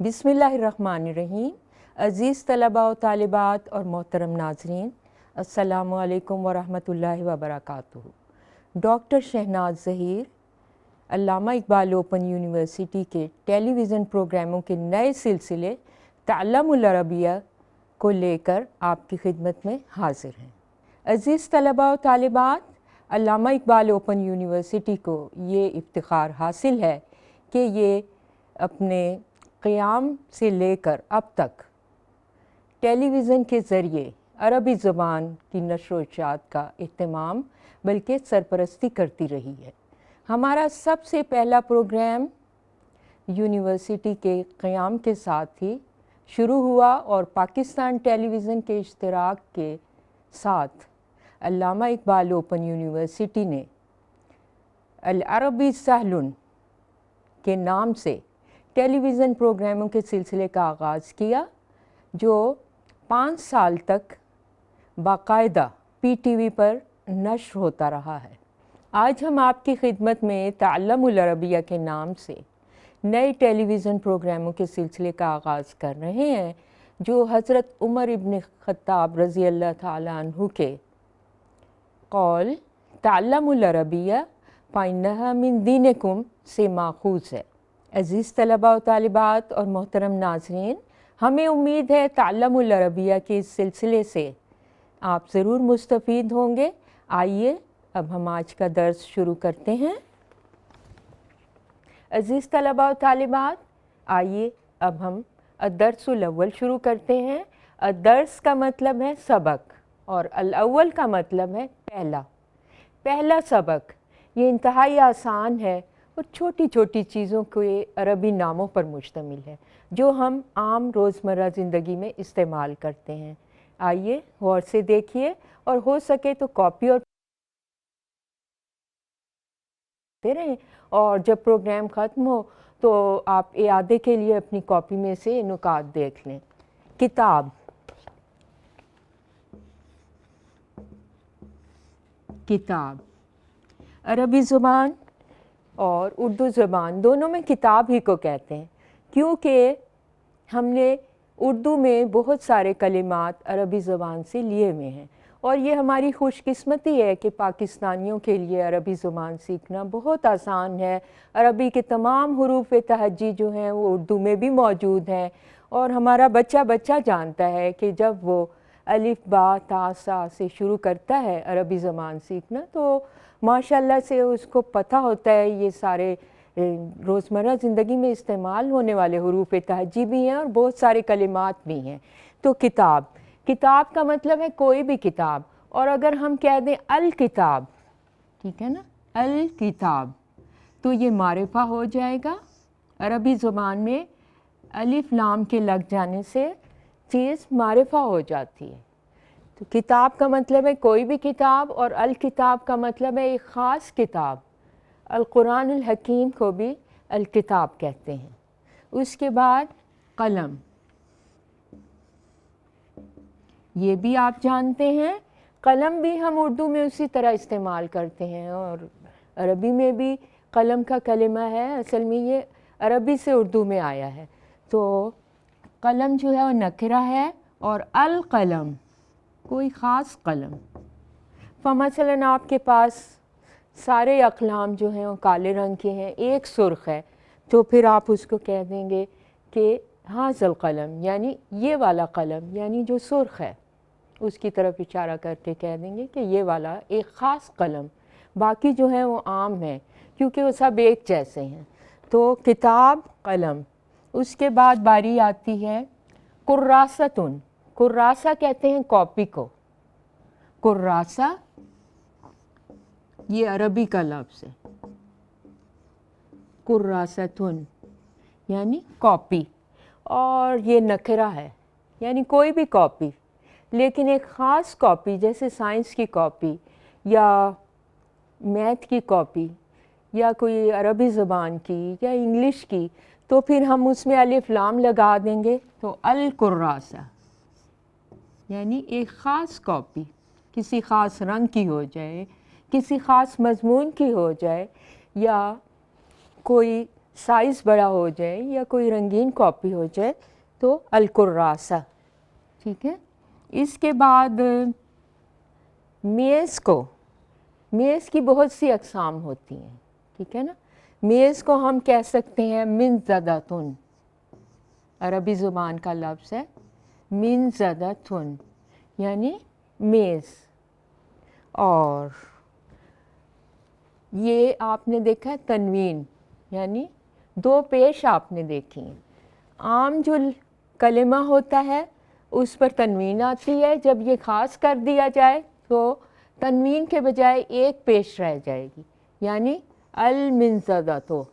बिस्मिल्लाहिर्रहमानिर्रहीम। अज़ीज़ तलबा व तालिबात और मोहतरम नाज़रीन, अस्सलामु अलैकुम व रहमतुल्लाहि व बरकातुहू। डॉक्टर शहनाज ज़हीर अल्लामा इकबाल ओपन यूनिवर्सिटी के टेलीविज़न प्रोग्रामों के नए सिलसिले तअल्लुमुल अरबिया को लेकर आपकी खिदमत में हाज़िर हैं। अज़ीज़ तलबा व तालिबात, अल्लामा इकबाल ओपन यूनिवर्सिटी को ये इफ्तिखार हासिल है कि ये अपने क़याम से लेकर अब तक टेलीविज़न के ज़रिए अरबी ज़बान की नश्र व इशाअत का इत्तिमाम बल्कि सरपरस्ती करती रही है। हमारा सबसे पहला प्रोग्राम यूनिवर्सिटी के क़याम के साथ ही शुरू हुआ और पाकिस्तान टेलीविज़न के इश्तिराक के साथ अल्लामा इकबाल ओपन यूनिवर्सिटी ने अल अरबी सहलुन के नाम से टेलीविज़न प्रोग्रामों के सिलसिले का आगाज़ किया, जो 5 साल तक बाकायदा PTV पर नश्र होता रहा है। आज हम आपकी खिदमत में तअल्लुमुल अरबिया के नाम से नए टेलीविज़न प्रोग्रामों के सिलसिले का आगाज़ कर रहे हैं, जो हज़रत उमर इब्न ख़त्ताब रज़ी अल्लाह ताला अन्हु के कौल तअल्लुमुल अरबिया फ़इन्नहा मिन दीनिकुम से माख़ूज़ है। अज़ीज़ तलबा व तालिबात और मोहतरम नाज़रीन, हमें उम्मीद है तअल्लुमुल अरबिया के इस सिलसिले से आप ज़रूर मुस्तफ़ीद होंगे। आइए अब हम आज का दर्स शुरू करते हैं। अज़ीज़ तलबा व तालिबात, आइए अब हम अद-दर्सुल अव्वल शुरू करते हैं। अद-दर्स का मतलब है सबक और अल-अव्वल का मतलब है पहला सबक। ये इंतहाई आसान है और छोटी छोटी चीज़ों के अरबी नामों पर मुश्तमिल है, जो हम आम रोज़मर्रा ज़िंदगी में इस्तेमाल करते हैं। आइए गौर से देखिए और हो सके तो कॉपी और रहें, और जब प्रोग्राम ख़त्म हो तो आप इआदे के लिए अपनी कॉपी में से नुकात देख लें। किताब, किताब अरबी ज़ुबान और उर्दू ज़बान दोनों में किताब ही को कहते हैं, क्योंकि हमने उर्दू में बहुत सारे कलिमात अरबी ज़बान से लिए हुए हैं और ये हमारी खुशकिस्मती है कि पाकिस्तानियों के लिए अरबी ज़ुबान सीखना बहुत आसान है। अरबी के तमाम हरूफ तहज्जी जो हैं वो उर्दू में भी मौजूद हैं और हमारा बच्चा जानता है कि जब वो अलिफ बा ता सा से शुरू करता है अरबी ज़बान सीखना, तो माशाल्लाह से उसको पता होता है ये सारे रोज़मर्रा ज़िंदगी में इस्तेमाल होने वाले हरूफ तहज्जी भी हैं और बहुत सारे कलिमात भी हैं। तो किताब, किताब का मतलब है कोई भी किताब, और अगर हम कह दें अल किताब, ठीक है ना, अल किताब, तो ये मारिफा हो जाएगा। अरबी ज़ुबान में अलिफ लाम के लग जाने से चीज़ मारिफा हो जाती है। तो किताब का मतलब है कोई भी किताब और अल किताब का मतलब है एक ख़ास किताब। अल कुरानुल हकीम को भी अल किताब कहते हैं। उसके बाद कलम, ये भी आप जानते हैं, कलम भी हम उर्दू में उसी तरह इस्तेमाल करते हैं और अरबी में भी कलम का कलिमा है, असल में ये अरबी से उर्दू में आया है। तो कलम जो है वो नकिरा है और अल कलम कोई ख़ास कलम। मसलन आपके पास सारे अक़लाम जो हैं वो काले रंग के हैं, एक सुर्ख़ है, तो फिर आप उसको कह देंगे कि हाज़ल कलम, यानी ये वाला कलम, यानी जो सुर्ख़ है उसकी तरफ इशारा करके कह देंगे कि ये वाला एक ख़ास कलम। बाकी जो है वो आम है क्योंकि वो सब एक जैसे हैं। तो किताब, कलम। उसके बाद बारी आती है कुर्रासतुन, कुर्रासा कहते हैं कॉपी को, कुर्रासा ये अरबी का लफ्ज़ है, कुर्रासतुन यानी कॉपी, और ये नकरा है यानी कोई भी कॉपी, लेकिन एक ख़ास कॉपी जैसे साइंस की कॉपी या मैथ की कॉपी या कोई अरबी ज़बान की या इंग्लिश की, तो फिर हम उसमें अलिफ लाम लगा देंगे, तो अल कुर्रासा यानी एक ख़ास कॉपी, किसी ख़ास रंग की हो जाए, किसी ख़ास मज़मून की हो जाए, या कोई साइज़ बड़ा हो जाए, या कोई रंगीन कॉपी हो जाए, तो अल कुर्रासा। ठीक है। इसके बाद मेज़ को, मेज़ की बहुत सी अक़साम होती हैं, ठीक है ना। मेज़ को हम कह सकते हैं मिनज़दातुन, अरबी ज़ुबान का लफ्ज़ है मिनज़दातुन यानी मेज़। और ये आपने देखा है तनवीन यानी दो पेश आपने देखी हैं। आम जो कलिमा होता है उस पर तनवीन आती है, जब ये ख़ास कर दिया जाए तो तनवीन के बजाय एक पेश रह जाएगी, यानी अल मिनज़दातो,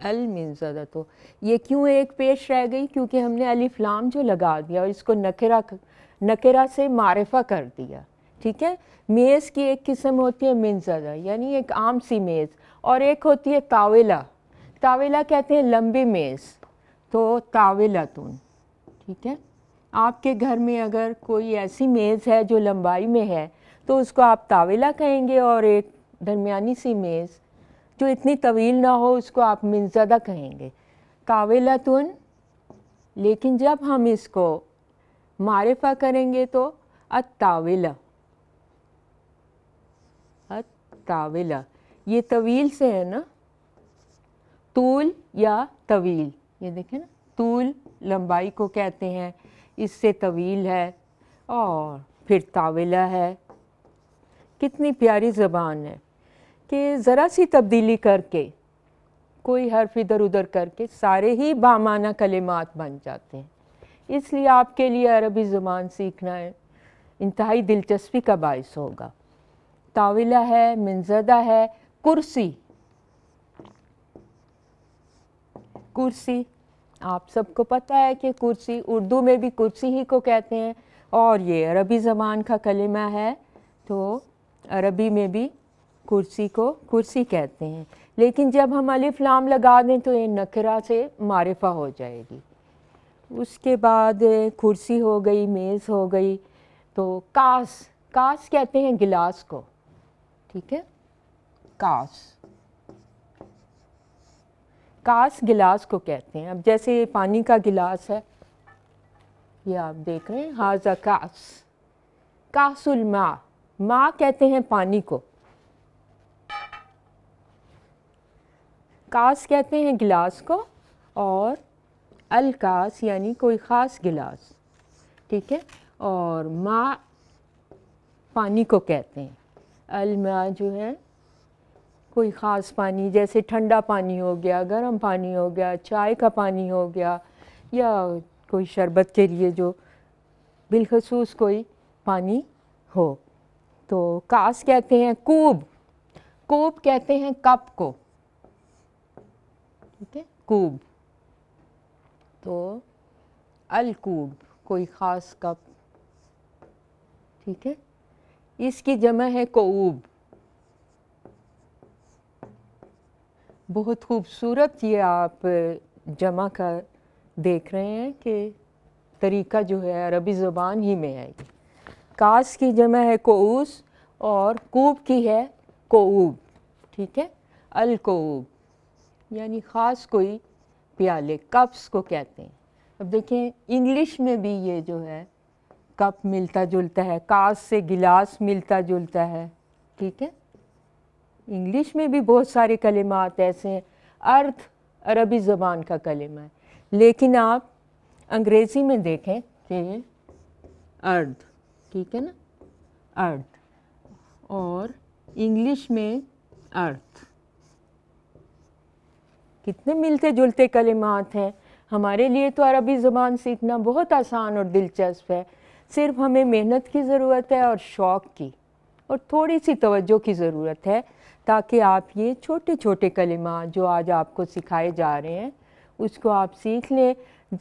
अल मिनज़दातो। ये क्यों एक पेश रह गई? क्योंकि हमने अलिफ लाम जो लगा दिया और इसको नकरा से मारिफा कर दिया। ठीक है। मेज़ की एक किस्म होती है मिनज़दा यानी एक आम सी मेज़, और एक होती है तावेला, तावेला कहते हैं लंबी मेज़, तो तावेलातुन। ठीक है। आपके घर में अगर कोई ऐसी मेज़ है जो लंबाई में है तो उसको आप तावेला कहेंगे, और एक दरमियानी सी मेज़ जो इतनी तवील ना हो उसको आप मिनज़दा कहेंगे, तावेलातुन। लेकिन जब हम इसको मारिफा करेंगे तो अत्ताविला, अत्ताविला, ये तवील से है ना, तूल या तवील, ये देखें ना, तूल लंबाई को कहते हैं, इससे तवील है, और फिर ताविला है। कितनी प्यारी ज़बान है कि ज़रा सी तब्दीली करके, कोई हर्फ इधर उधर करके सारे ही बामाना कलिमात बन जाते हैं। इसलिए आपके लिए अरबी ज़बान सीखना है इंतहाई दिलचस्पी का बाइस होगा। ताविला है, मिनज़दा है, कुर्सी, कुर्सी आप सबको पता है कि कुर्सी उर्दू में भी कुर्सी ही को कहते हैं, और ये अरबी ज़बान का कलिमा है तो अरबी में भी कुर्सी को कुर्सी कहते हैं। लेकिन जब हम अलिफ लाम लगा दें तो ये नकरा से मारिफा हो जाएगी। उसके बाद कुर्सी हो गई, मेज़ हो गई, तो कास, कास कहते हैं गिलास को। ठीक है। कास, कास गिलास को कहते हैं। अब जैसे ये पानी का गिलास है, ये आप देख रहे हैं, हाजा कास, कासुल मा, मा कहते हैं पानी को, कास कहते हैं गिलास को, और अल कास यानी कोई ख़ास गिलास। ठीक है। और मा पानी को कहते हैं, अल मा जो है कोई ख़ास पानी, जैसे ठंडा पानी हो गया, गर्म पानी हो गया, चाय का पानी हो गया, या कोई शरबत के लिए जो बिलखसूस कोई पानी हो। तो कास कहते हैं कूब, कूब कहते हैं कप को। ठीक है। कूब, तो अल कूब कोई ख़ास कप। ठीक है। इसकी जमा है कऊब। बहुत खूबसूरत ये आप जमा का देख रहे हैं कि तरीका जो है अरबी ज़बान ही में है। कास की जमा है कोऊस, और कूब की है कोऊब। ठीक है। अल कोऊब यानी ख़ास कोई प्याले, कप्स को कहते हैं। अब देखें इंग्लिश में भी ये जो है कप मिलता जुलता है, कास से गिलास मिलता जुलता है। ठीक है। इंग्लिश में भी बहुत सारे कलिमात ऐसे हैं, अर्थ अरबी ज़बान का कलिमा है, लेकिन आप अंग्रेज़ी में देखें कि अर्थ, ठीक है ना, अर्थ, और इंग्लिश में अर्थ, कितने मिलते जुलते कलिमात हैं। ہمارے لیے تو عربی زبان سیکھنا بہت آسان اور دلچسپ ہے، صرف ہمیں محنت کی ضرورت ہے اور شوق کی، اور تھوڑی سی توجہ کی ضرورت ہے تاکہ آپ یہ چھوٹے چھوٹے کلمات جو آج آپ کو سکھائے جا رہے ہیں اس کو آپ سیکھ لیں۔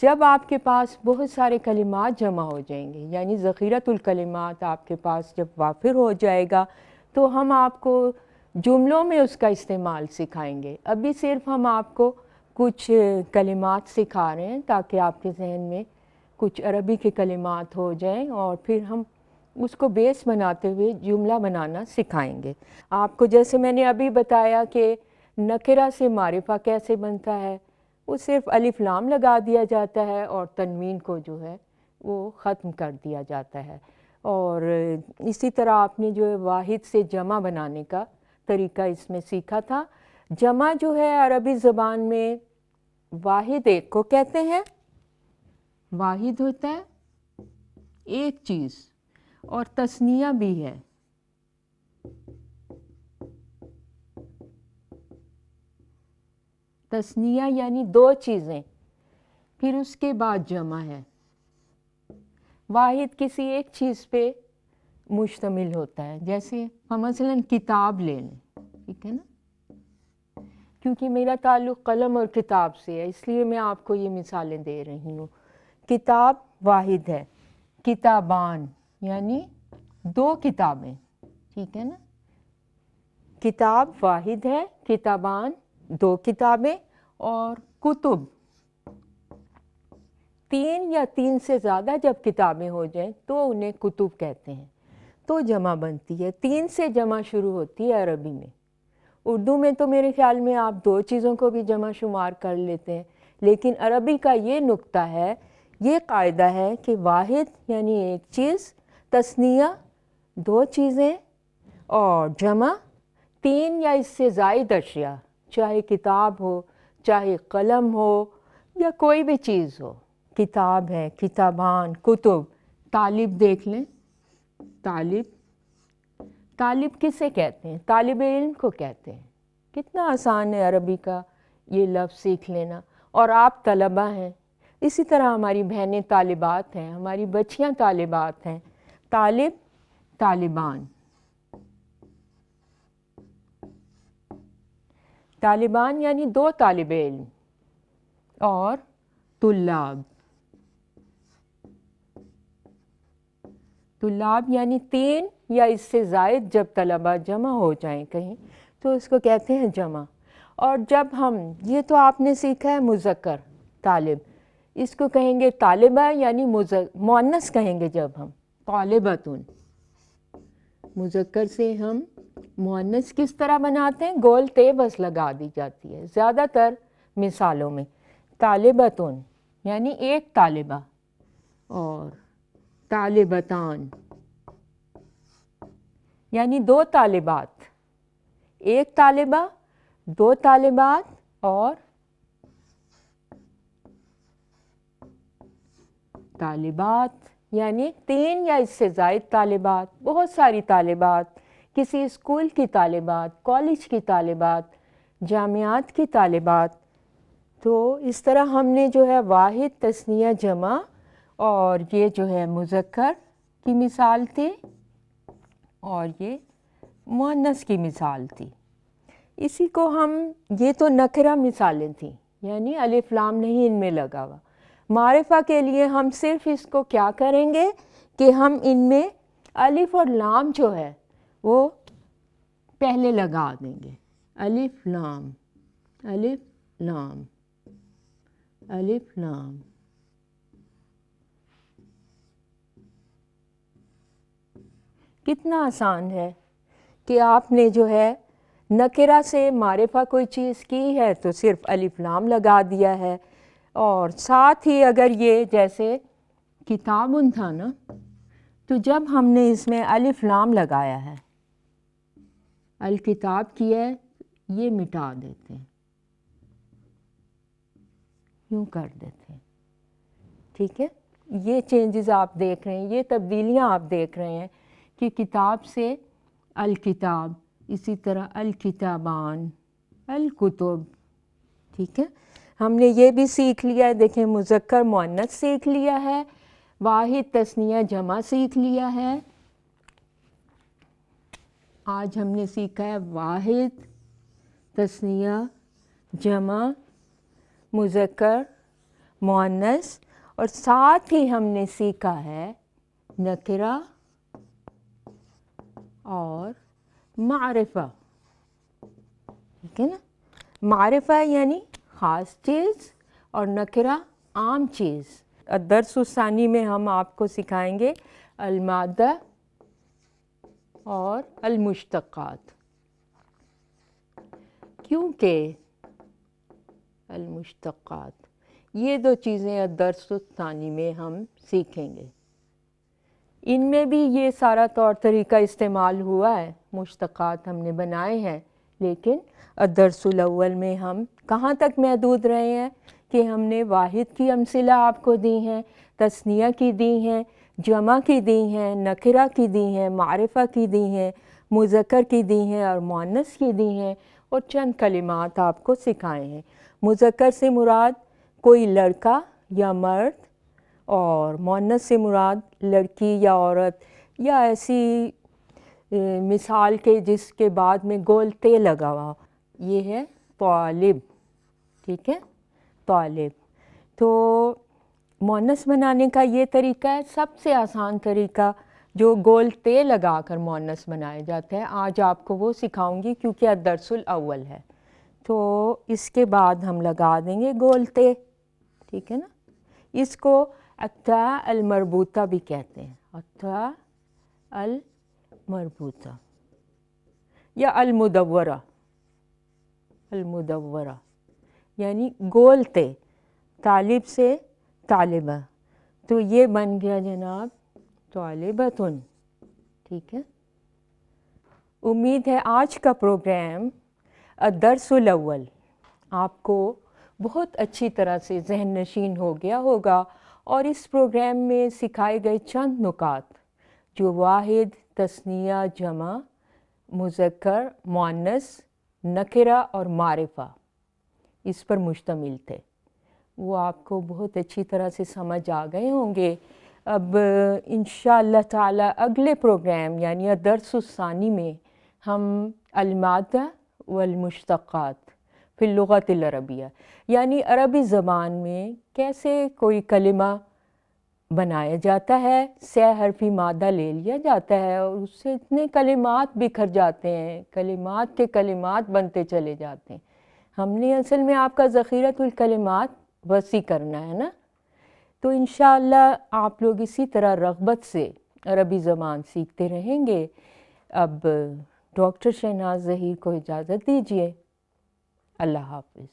جب آپ کے پاس بہت سارے کلمات جمع ہو جائیں گے، یعنی ذخیرۃ الکلمات آپ کے پاس جب وافر ہو جائے گا، تو ہم آپ کو جملوں میں اس کا استعمال سکھائیں گے۔ ابھی صرف ہم آپ کو کچھ کلمات سکھا رہے ہیں تاکہ آپ کے ذہن میں کچھ عربی کے کلمات ہو جائیں، اور پھر ہم اس کو بیس بناتے ہوئے جملہ بنانا سکھائیں گے۔ آپ کو جیسے میں نے ابھی بتایا کہ نکرہ سے معرفہ کیسے بنتا ہے، وہ صرف الف لام لگا دیا جاتا ہے اور تنوین کو جو ہے وہ ختم کر دیا جاتا ہے۔ اور اسی طرح آپ نے جو ہے واحد سے جمع بنانے کا طریقہ اس میں سیکھا تھا۔ جمع جو ہے عربی زبان میں واحد ایک کو کہتے ہیں، واحد ہوتا ہے ایک چیز، اور تثنیہ بھی ہے، تثنیہ یعنی دو چیزیں، پھر اس کے بعد جمع ہے۔ واحد کسی ایک چیز پہ مشتمل ہوتا ہے، جیسے ہم مثلاً کتاب لے لیں، ٹھیک ہے نا، کیونکہ میرا تعلق قلم اور کتاب سے ہے اس لیے میں آپ کو یہ مثالیں دے رہی ہوں۔ کتاب واحد ہے، کتابان یعنی دو کتابیں، ٹھیک ہے نا، کتاب واحد ہے، کتابان دو کتابیں، اور کتب تین یا تین سے زیادہ جب کتابیں ہو جائیں تو انہیں کتب کہتے ہیں، تو جمع بنتی ہے۔ تین سے جمع شروع ہوتی ہے عربی میں۔ اردو میں تو میرے خیال میں آپ دو چیزوں کو بھی جمع شمار کر لیتے ہیں، لیکن عربی کا یہ نکتہ ہے، یہ قاعدہ ہے کہ واحد یعنی ایک چیز، تثنیہ دو چیزیں، اور جمع تین یا اس سے زائد اشیاء، چاہے کتاب ہو، چاہے قلم ہو، یا کوئی بھی چیز ہو۔ کتاب ہے، کتابان، کتب۔ طالب دیکھ لیں، طالب، طالب کسے کہتے ہیں؟ طالب علم کو کہتے ہیں۔ کتنا آسان ہے عربی کا یہ لفظ سیکھ لینا۔ اور آپ طلبہ ہیں، اسی طرح ہماری بہنیں طالبات ہیں، ہماری بچیاں طالبات ہیں۔ طالب، طالبان، طالبان یعنی دو طالب علم، اور طلاب، طلاب یعنی تین یا اس سے زائد جب طلبہ جمع ہو جائیں کہیں تو اس کو کہتے ہیں جمع۔ اور جب ہم، یہ تو آپ نے سیکھا ہے مذکر طالب، اس کو کہیں گے طالبہ یعنی مؤنث کہیں گے جب ہم طالبۃن۔ مذکر سے ہم مؤنث کس طرح بناتے ہیں؟ گول تے بس لگا دی جاتی ہے زیادہ تر مثالوں میں۔ طالبۃن یعنی ایک طالبہ، اور طالبتان یعنی دو طالبات، ایک طالبہ، دو طالبات، اور طالبات یعنی تین یا اس سے زائد طالبات، بہت ساری طالبات، کسی اسکول کی طالبات، کالج کی طالبات، جامعات کی طالبات۔ تو اس طرح ہم نے جو ہے واحد، تثنیہ، جمع، اور یہ جو ہے مذکر کی مثال تھی، اور یہ مؤنث کی مثال تھی۔ اسی کو ہم، یہ تو نکرہ مثالیں تھیں، یعنی الف لام نہیں ان میں لگا ہوا۔ معرفہ کے لیے ہم صرف اس کو کیا کریں گے کہ ہم ان میں الف اور لام جو ہے وہ پہلے لگا دیں گے۔ الف لام، الف لام، الف لام۔ کتنا آسان ہے کہ آپ نے جو ہے نکرہ سے معرفہ کوئی چیز کی ہے تو صرف الف لام لگا دیا ہے، اور ساتھ ہی اگر یہ جیسے کتابن تھا نا، تو جب ہم نے اس میں الف لام لگایا ہے، الکتاب کی ہے، یہ مٹا دیتے ہیں، یوں کر دیتے ہیں، ٹھیک ہے۔ یہ چینجز آپ دیکھ رہے ہیں، یہ تبدیلیاں آپ دیکھ رہے ہیں کہ کتاب سے الکتاب، اسی طرح الکتابان، الکتب، ٹھیک ہے۔ ہم نے یہ بھی سیکھ لیا ہے، دیکھیں مذکر مؤنث سیکھ لیا ہے، واحد تثنیہ جمع سیکھ لیا ہے. آج ہم نے سیکھا ہے واحد تثنیہ جمع مذکر مؤنث، اور ساتھ ہی ہم نے سیکھا ہے نکرہ اور معرفہ. ٹھیک ہے نا؟ معرفہ یعنی خاص چیز اور نکرہ عام چیز. الدرس الثانی میں ہم آپ کو سکھائیں گے المادہ اور المشتقات، کیونکہ المشتقات یہ دو چیزیں الدرس الثانی میں ہم سیکھیں گے. ان میں بھی یہ سارا طور طریقہ استعمال ہوا ہے، مشتقات ہم نے بنائے ہیں، لیکن الدرس الاول میں ہم کہاں تک محدود رہے ہیں کہ ہم نے واحد کی امثلہ آپ کو دی ہیں، تثنیہ کی دی ہیں، جمع کی دی ہیں، نکرہ کی دی ہیں، معرفہ کی دی ہیں، مذکر کی دی ہیں اور مؤنث کی دی ہیں، اور چند کلمات آپ کو سکھائے ہیں. مذکر سے مراد کوئی لڑکا یا مرد، اور مؤنث سے مراد لڑکی یا عورت، یا ایسی مثال کے جس کے بعد میں گول تے لگا ہوا. یہ ہے طالب. ٹھیک ہے، طالب. تو مؤنث بنانے کا یہ طریقہ ہے سب سے آسان طریقہ، جو گول تے لگا کر مؤنث بنایا جاتا ہے. آج آپ کو وہ سکھاؤں گی کیونکہ الدرس الاول ہے، تو اس کے بعد ہم لگا دیں گے گول تے. ٹھیک ہے نا؟ اس کو التاء المربوطہ بھی کہتے ہیں، التاء المربوطہ یا المدورہ. المدورہ یعنی گول تے، طالب سے طالبہ، تو یہ بن گیا جناب طالبۃن. ٹھیک ہے، امید ہے آج کا پروگرام الدرس الاول آپ کو بہت اچھی طرح سے ذہن نشین ہو گیا ہوگا، اور اس پروگرام میں سکھائے گئے چند نکات جو واحد تثنیہ جمع مذکر مؤنث نکرہ اور معرفہ اس پر مشتمل تھے، وہ آپ کو بہت اچھی طرح سے سمجھ آ گئے ہوں گے. اب انشاءاللہ تعالی اگلے پروگرام یعنی الدرس الثانی میں ہم المادہ والمشتقات فی اللغۃ العربیہ، یعنی عربی زبان میں کیسے کوئی کلمہ بنایا جاتا ہے، 6 حرفی مادہ لے لیا جاتا ہے اور اس سے اتنے کلمات بکھر جاتے ہیں، کلمات کے کلمات بنتے چلے جاتے ہیں. ہم نے اصل میں آپ کا ذخیرۃ الکلمات وسیع کرنا ہے نا. تو انشاءاللہ آپ لوگ اسی طرح رغبت سے عربی زبان سیکھتے رہیں گے. اب ڈاکٹر شہناز ظہیر کو اجازت دیجیے. اللہ حافظ.